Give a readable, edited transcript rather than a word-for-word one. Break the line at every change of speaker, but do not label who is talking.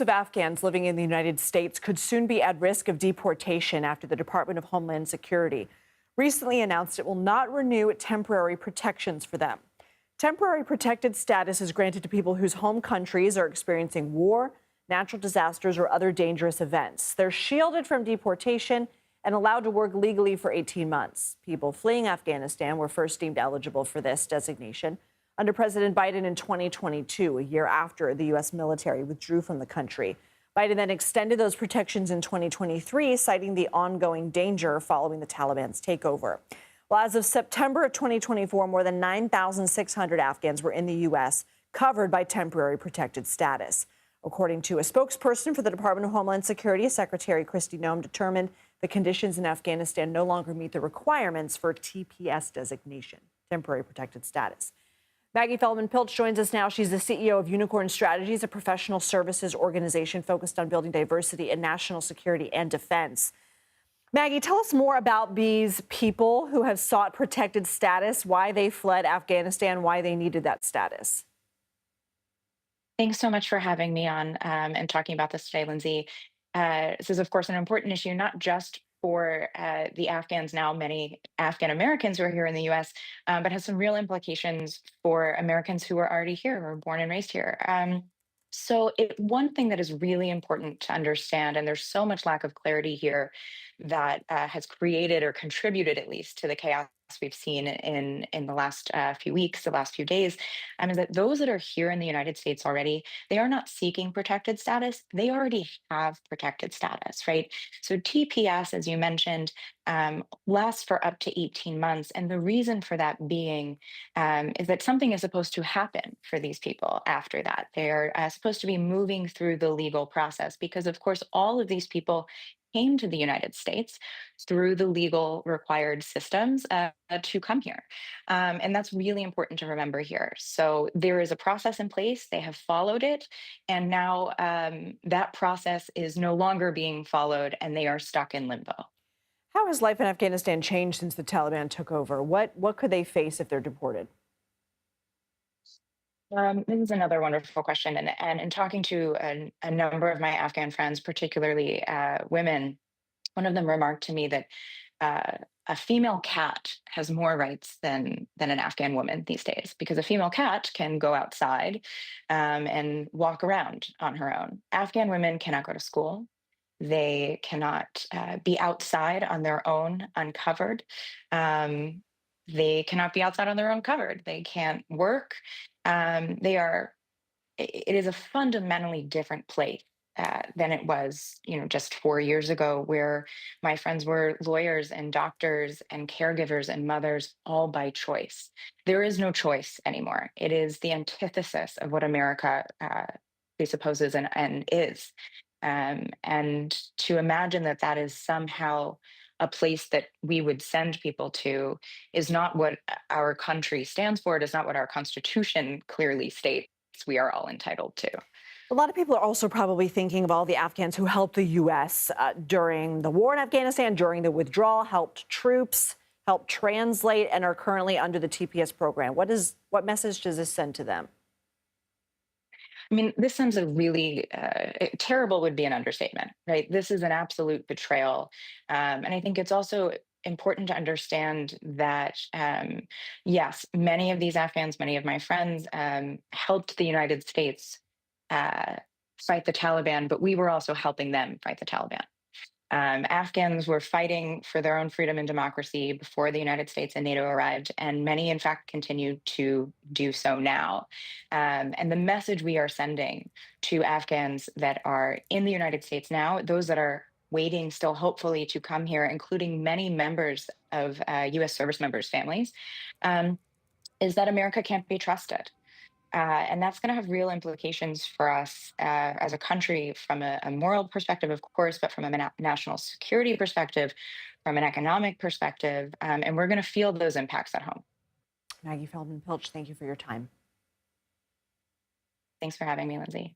of Afghans living in the United States could soon be at risk of deportation after the Department of Homeland Security recently announced it will not renew temporary protections for them. Temporary protected status is granted to people whose home countries are experiencing war, natural disasters, or other dangerous events. They're shielded from deportation and allowed to work legally for 18 months. People fleeing Afghanistan were first deemed eligible for this designation under President Biden in 2022, a year after the U.S. military withdrew from the country. Biden then extended those protections in 2023, citing the ongoing danger following the Taliban's takeover. Well, as of September of 2024, more than 9,600 Afghans were in the U.S. covered by temporary protected status. According to a spokesperson for the Department of Homeland Security, Secretary Kristi Noem determined the conditions in Afghanistan no longer meet the requirements for TPS designation, temporary protected status. Maggie Feldman-Piltch joins us now. She's the CEO of Unicorn Strategies, a professional services organization focused on building diversity in national security and defense. Maggie, tell us more about these people who have sought protected status, why they fled Afghanistan, why they needed that status.
Thanks so much for having me on and talking about this today, Lindsay. This is, of course, an important issue, not just for the Afghans, now many Afghan Americans who are here in the US, but has some real implications for Americans who are already here or born and raised here. One thing that is really important to understand, and there's so much lack of clarity here that has created or contributed at least to the chaos we've seen in the last few weeks, the last few days, is that those that are here in the United States already, they are not seeking protected status. They already have protected status, right? So TPS, as you mentioned, lasts for up to 18 months. And the reason for that being is that something is supposed to happen for these people after that. They're supposed to be moving through the legal process because, of course, all of these people came to the United States through the legal required systems to come here. And that's really important to remember here. So there is a process in place, they have followed it, and now that process is no longer being followed and they are stuck in limbo.
How has life in Afghanistan changed since the Taliban took over? What could they face if they're deported?
This is another wonderful question. And in talking to a number of my Afghan friends, particularly women, one of them remarked to me that a female cat has more rights than an Afghan woman these days, because a female cat can go outside and walk around on her own. Afghan women cannot go to school. They cannot be outside on their own uncovered. They cannot be outside on their own covered. They can't work. They are. It is a fundamentally different place than it was, just 4 years ago, where my friends were lawyers and doctors and caregivers and mothers, all by choice. There is no choice anymore. It is the antithesis of what America presupposes and is. And to imagine that that is somehow a place that we would send people to is not what our country stands for. It is not what our Constitution clearly states we are all entitled to.
A lot of people are also probably thinking of all the Afghans who helped the U.S. During the war in Afghanistan, during the withdrawal, helped troops, helped translate, and are currently under the TPS program. What message does this send to them?
I mean, this sends a really terrible would be an understatement, right? This is an absolute betrayal. And I think it's also important to understand that, yes, many of these Afghans, many of my friends helped the United States fight the Taliban, but we were also helping them fight the Taliban. Afghans were fighting for their own freedom and democracy before the United States and NATO arrived, and many, in fact, continue to do so now. And the message we are sending to Afghans that are in the United States now, those that are waiting still hopefully to come here, including many members of U.S. service members' families, is that America can't be trusted. And that's going to have real implications for us as a country from a moral perspective, of course, but from a national security perspective, from an economic perspective. And we're going to feel those impacts at home.
Maggie Feldman-Piltch, thank you for your time.
Thanks for having me, Lindsay.